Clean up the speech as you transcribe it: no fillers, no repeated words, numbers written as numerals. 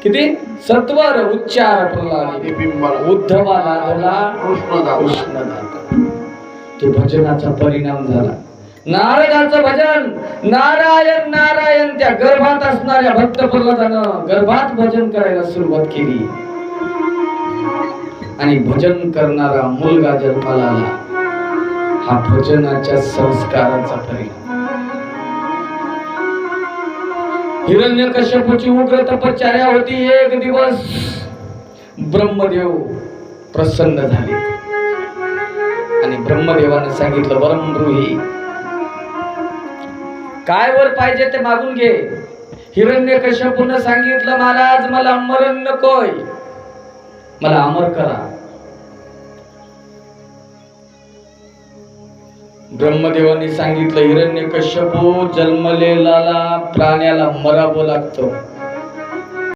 किती सत्वर उच्चार प्रल्हादी उद्धवा लादला कृष्ण ते भजनाचा परिणाम झाला. नारदाचं भजन नारायण नारायण त्या गर्भात असणाऱ्या भक्त प्रल्हादानं गर्भात भजन करायला सुरुवात केली आणि भजन करणारा मुलगा जन्माला आला. हा भजनाच्या संस्काराचा परिणाम. हिरण्यकश्यपूची उग्र तपश्चर्या होती. एक दिवस ब्रह्मदेव प्रसन्न झाले आणि ब्रह्मदेवाने सांगितलं, ब्रह्मब्रूही काय वर पाहिजे ते मागून घे. हिरण्यकश्यपूने सांगितलं, महाराज मला मरण नकोय, मला अमर करा. ब्रह्मदेवाने सांगितलं, हिरण्यकश्यपू जन्मलेला प्राण्याला मरावं लागतं,